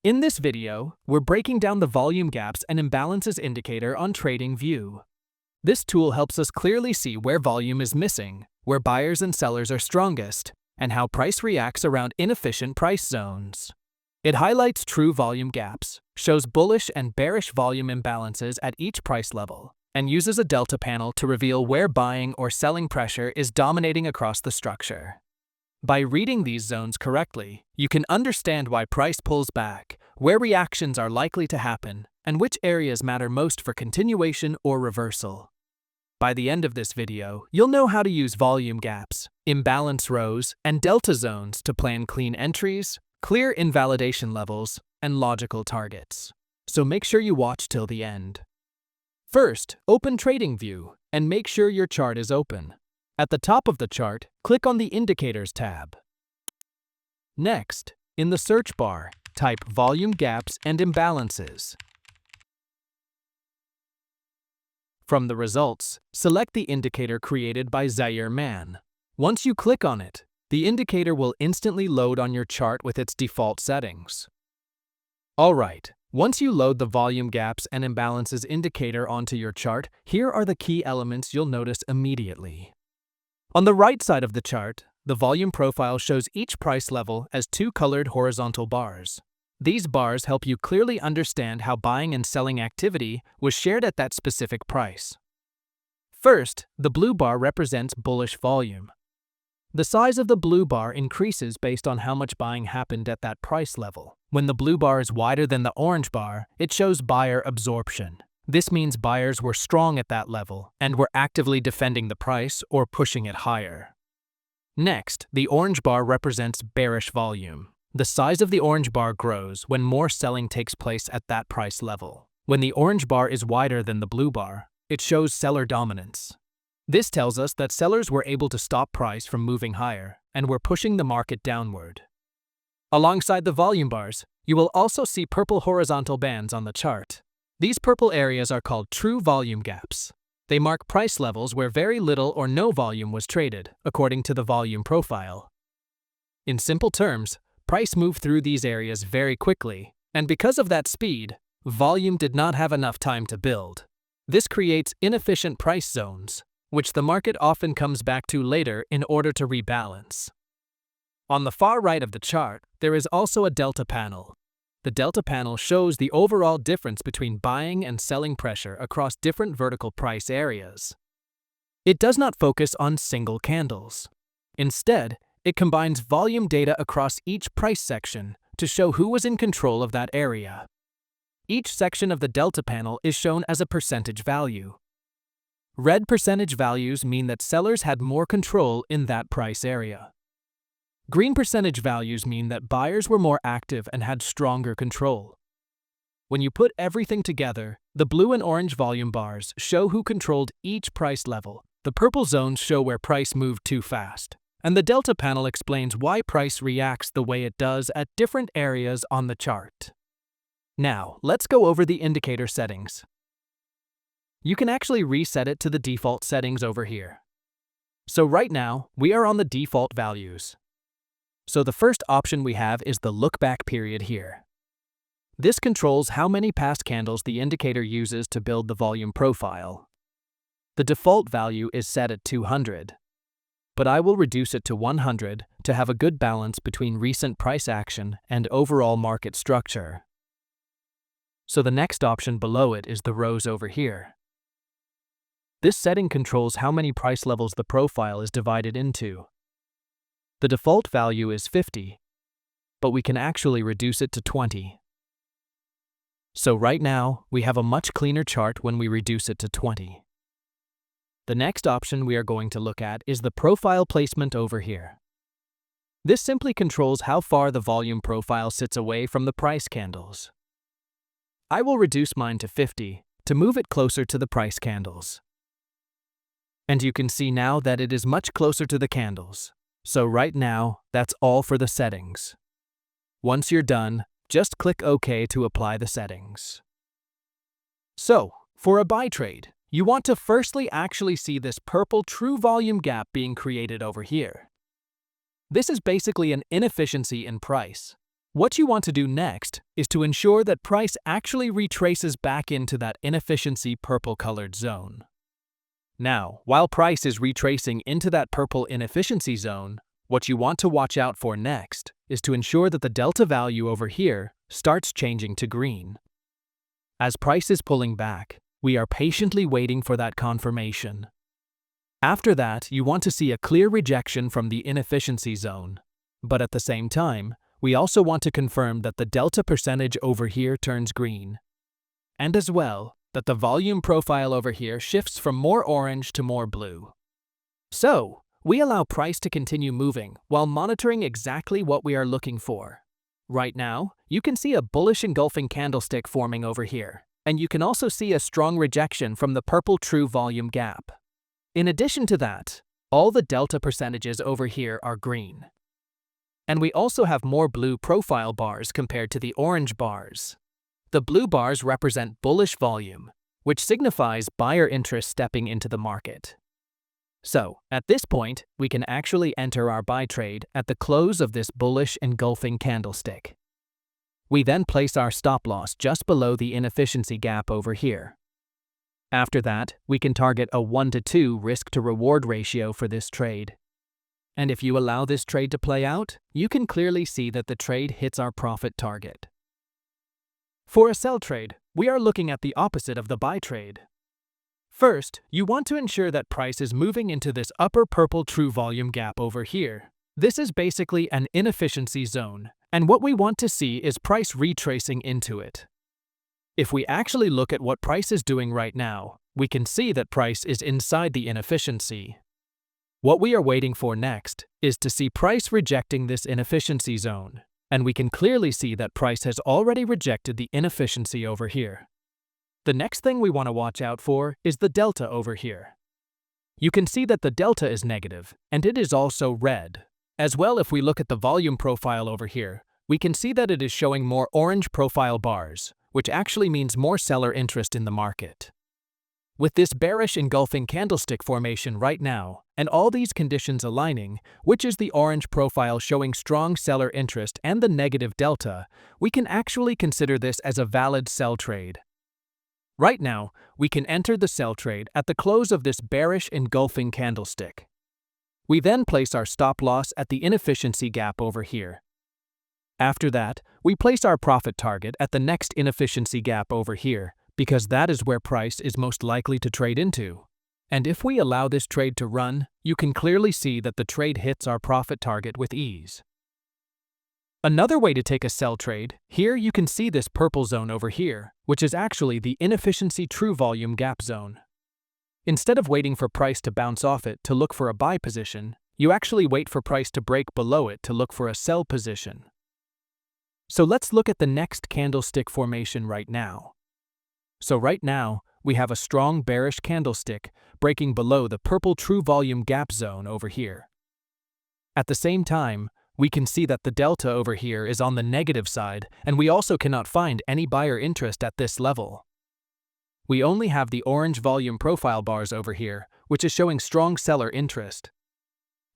In this video, we're breaking down the volume gaps and imbalances indicator on TradingView. This tool helps us clearly see where volume is missing, where buyers and sellers are strongest, and how price reacts around inefficient price zones. It highlights true volume gaps, shows bullish and bearish volume imbalances at each price level, and uses a delta panel to reveal where buying or selling pressure is dominating across the structure. By reading these zones correctly, you can understand why price pulls back, where reactions are likely to happen, and which areas matter most for continuation or reversal. By the end of this video, you'll know how to use volume gaps, imbalance rows, and delta zones to plan clean entries, clear invalidation levels, and logical targets. So make sure you watch till the end. First, open TradingView and make sure your chart is open. At the top of the chart, click on the Indicators tab. Next, in the search bar, type Volume Gaps and Imbalances. From the results, select the indicator created by Zaire Man. Once you click on it, the indicator will instantly load on your chart with its default settings. Alright, once you load the Volume Gaps and Imbalances indicator onto your chart, here are the key elements you'll notice immediately. On the right side of the chart, the volume profile shows each price level as two colored horizontal bars. These bars help you clearly understand how buying and selling activity was shared at that specific price. First, the blue bar represents bullish volume. The size of the blue bar increases based on how much buying happened at that price level. When the blue bar is wider than the orange bar, it shows buyer absorption. This means buyers were strong at that level and were actively defending the price or pushing it higher. Next, the orange bar represents bearish volume. The size of the orange bar grows when more selling takes place at that price level. When the orange bar is wider than the blue bar, it shows seller dominance. This tells us that sellers were able to stop price from moving higher and were pushing the market downward. Alongside the volume bars, you will also see purple horizontal bands on the chart. These purple areas are called true volume gaps. They mark price levels where very little or no volume was traded, according to the volume profile. In simple terms, price moved through these areas very quickly, and because of that speed, volume did not have enough time to build. This creates inefficient price zones, which the market often comes back to later in order to rebalance. On the far right of the chart, there is also a delta panel. The delta panel shows the overall difference between buying and selling pressure across different vertical price areas. It does not focus on single candles. Instead, it combines volume data across each price section to show who was in control of that area. Each section of the delta panel is shown as a percentage value. Red percentage values mean that sellers had more control in that price area. Green percentage values mean that buyers were more active and had stronger control. When you put everything together, the blue and orange volume bars show who controlled each price level. The purple zones show where price moved too fast. And the delta panel explains why price reacts the way it does at different areas on the chart. Now, let's go over the indicator settings. You can actually reset it to the default settings over here. So right now, we are on the default values. So the first option we have is the look back period here. This controls how many past candles the indicator uses to build the volume profile. The default value is set at 200, but I will reduce it to 100 to have a good balance between recent price action and overall market structure. So the next option below it is the rows over here. This setting controls how many price levels the profile is divided into. The default value is 50, but we can actually reduce it to 20. So right now, we have a much cleaner chart when we reduce it to 20. The next option we are going to look at is the profile placement over here. This simply controls how far the volume profile sits away from the price candles. I will reduce mine to 50 to move it closer to the price candles. And you can see now that it is much closer to the candles. So right now, that's all for the settings. Once you're done, just click OK to apply the settings. So, for a buy trade, you want to firstly actually see this purple true volume gap being created over here. This is basically an inefficiency in price. What you want to do next is to ensure that price actually retraces back into that inefficiency purple-colored zone. Now, while price is retracing into that purple inefficiency zone, what you want to watch out for next is to ensure that the delta value over here starts changing to green. As price is pulling back, we are patiently waiting for that confirmation. After that, you want to see a clear rejection from the inefficiency zone. But at the same time, we also want to confirm that the delta percentage over here turns green. And as well, that the volume profile over here shifts from more orange to more blue. So, we allow price to continue moving while monitoring exactly what we are looking for. Right now, you can see a bullish engulfing candlestick forming over here, and you can also see a strong rejection from the purple true volume gap. In addition to that, all the delta percentages over here are green. And we also have more blue profile bars compared to the orange bars. The blue bars represent bullish volume, which signifies buyer interest stepping into the market. So, at this point, we can actually enter our buy trade at the close of this bullish engulfing candlestick. We then place our stop loss just below the inefficiency gap over here. After that, we can target a 1-to-2 risk-to-reward ratio for this trade. And if you allow this trade to play out, you can clearly see that the trade hits our profit target. For a sell trade, we are looking at the opposite of the buy trade. First, you want to ensure that price is moving into this upper purple true volume gap over here. This is basically an inefficiency zone, and what we want to see is price retracing into it. If we actually look at what price is doing right now, we can see that price is inside the inefficiency. What we are waiting for next is to see price rejecting this inefficiency zone, and we can clearly see that price has already rejected the inefficiency over here. The next thing we want to watch out for is the delta over here. You can see that the delta is negative, and it is also red. As well, if we look at the volume profile over here, we can see that it is showing more orange profile bars, which actually means more seller interest in the market. With this bearish engulfing candlestick formation right now, and all these conditions aligning, which is the orange profile showing strong seller interest and the negative delta, we can actually consider this as a valid sell trade. Right now, we can enter the sell trade at the close of this bearish engulfing candlestick. We then place our stop loss at the inefficiency gap over here. After that, we place our profit target at the next inefficiency gap over here, because that is where price is most likely to trade into. And if we allow this trade to run, you can clearly see that the trade hits our profit target with ease. Another way to take a sell trade, here you can see this purple zone over here, which is actually the inefficiency true volume gap zone. Instead of waiting for price to bounce off it to look for a buy position, you actually wait for price to break below it to look for a sell position. So let's look at the next candlestick formation right now. So right now, we have a strong bearish candlestick breaking below the purple true volume gap zone over here. At the same time, we can see that the delta over here is on the negative side, and we also cannot find any buyer interest at this level. We only have the orange volume profile bars over here, which is showing strong seller interest.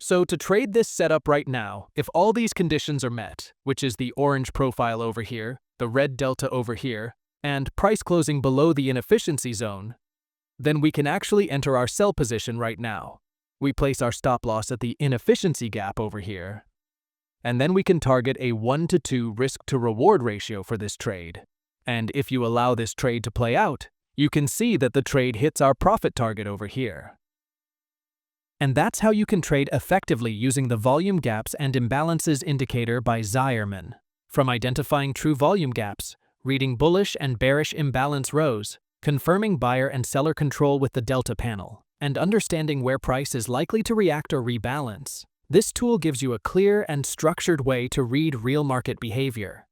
So to trade this setup right now, if all these conditions are met, which is the orange profile over here, the red delta over here, and price closing below the inefficiency zone, then we can actually enter our sell position right now. We place our stop loss at the inefficiency gap over here, and then we can target a 1-to-2 risk-to-reward ratio for this trade. And if you allow this trade to play out, you can see that the trade hits our profit target over here. And that's how you can trade effectively using the volume gaps and imbalances indicator by Zierman. From identifying true volume gaps, reading bullish and bearish imbalance rows, confirming buyer and seller control with the delta panel, and understanding where price is likely to react or rebalance, this tool gives you a clear and structured way to read real market behavior.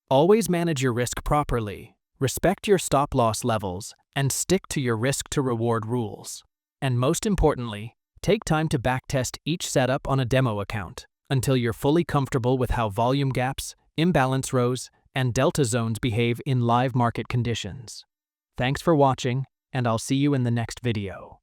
Always manage your risk properly, respect your stop loss levels, and stick to your risk-to-reward rules. And most importantly, take time to backtest each setup on a demo account until you're fully comfortable with how volume gaps, imbalance rows, and delta zones behave in live market conditions. Thanks for watching, and I'll see you in the next video.